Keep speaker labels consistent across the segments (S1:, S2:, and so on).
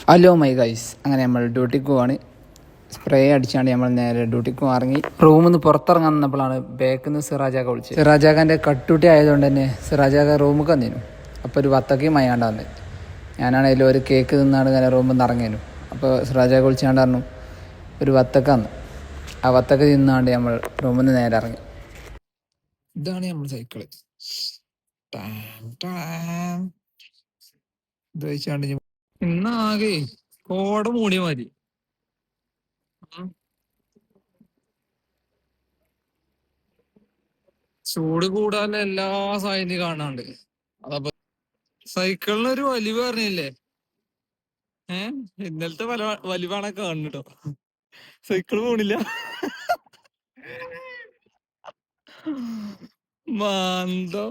S1: Hello my guys, അങ്ങനെ നമ്മൾ ഡ്യൂട്ടിക്ക് പോവാണ്. സ്പ്രേ അടിച്ചാണ്ട് നമ്മൾ നേരെ ഡ്യൂട്ടിക്ക് ഇറങ്ങി. റൂമിൽ നിന്ന് പുറത്തിറങ്ങാൻ നിന്നപ്പോഴാണ് ബാക്കിൽ നിന്ന് സിറാജാക്ക വിളിച്ചത്. സിറാജാക്കാൻ്റെ കട്ടുട്ടി ആയതുകൊണ്ട് തന്നെ സിറാജാക്ക റൂമിൽ വന്നിരുന്നു. അപ്പോൾ ഒരു വത്തക്കയും മയാണ്ട് വന്നത്. ഞാനാണെങ്കിലും ഒരു കേക്ക് തിന്നാണ് ഇങ്ങനെ റൂമിൽ നിന്ന് ഇറങ്ങിയിരുന്നു. അപ്പോൾ സിറാജാക്ക വിളിച്ചാണ്ട് പറഞ്ഞു ഒരു വത്തക്ക വന്നു. ആ വത്തക്ക തിന്നാണ്ട് നമ്മൾ റൂമിൽ നിന്ന് നേരെ ഇറങ്ങി. ഇതാണ് നമ്മൾ സൈക്കിള്. ഇത് വെച്ചാണ്ട് ഇന്നാകെ കോട മൂടിയ മതി. ചൂട് കൂടാൻ എല്ലാ സാധ്യതയും കാണാണ്ട്. അതപ്പോ സൈക്കിളിനൊരു വലിവ് പറഞ്ഞില്ലേ? ഇന്നലത്തെ വലിവാണ് കാണുന്നുട്ടോ. സൈക്കിൾ പോണില്ല. മാന്തം.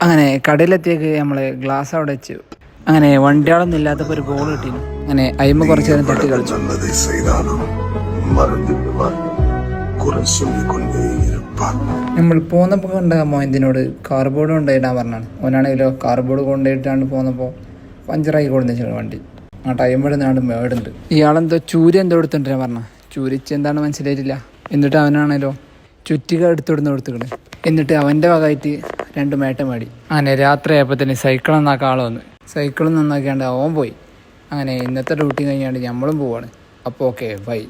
S1: അങ്ങനെ കടയിലെത്തിയേക്ക് നമ്മള് ഗ്ലാസ് അവിടെ വെച്ചു. അങ്ങനെ വണ്ടിയാളൊന്നും ഇല്ലാത്തപ്പോ ഒരു ഗോൾ കിട്ടിയിരുന്നു. അങ്ങനെ അയിമ കുറച്ചു നേരം തട്ടി കളിച്ചു. നമ്മൾ പോന്നപ്പോ കണ്ട മോയന്തിനോട് കാർബോർഡ് കൊണ്ടുപോയിടാൻ പറഞ്ഞാണ്. ഓനാണെങ്കിലോ കാർബോർഡ് കൊണ്ടുപോയിട്ടാണ്ട് പോന്നപ്പോ പഞ്ചറായി കൊടുന്നു വണ്ടി. ആ ടൈം ഇടുന്നാണ്ട് മേടുണ്ട്. ഇയാളെന്തോ ചൂരി എന്തോ എടുത്തിട്ടാ പറഞ്ഞ. ചൂരിച്ച് എന്താണ് മനസ്സിലായിട്ടില്ല. എന്നിട്ട് അവനാണല്ലോ ചുറ്റിക എടുത്തിടുന്ന്. എന്നിട്ട് അവൻ്റെ വകമായിട്ട് 2 മേട്ടം മേടി. അങ്ങനെ രാത്രി ആയപ്പോൾ തന്നെ സൈക്കിൾ നന്നാക്കാൻ ആൾ വന്നു. സൈക്കിൾ നന്നാക്കിയാണ്ട് അവൻ പോയി. അങ്ങനെ ഇന്നത്തെ ഡ്യൂട്ടി കഴിഞ്ഞാണ്ട് നമ്മളും പോവാണ്. അപ്പോൾ ഓക്കെ, ബൈ.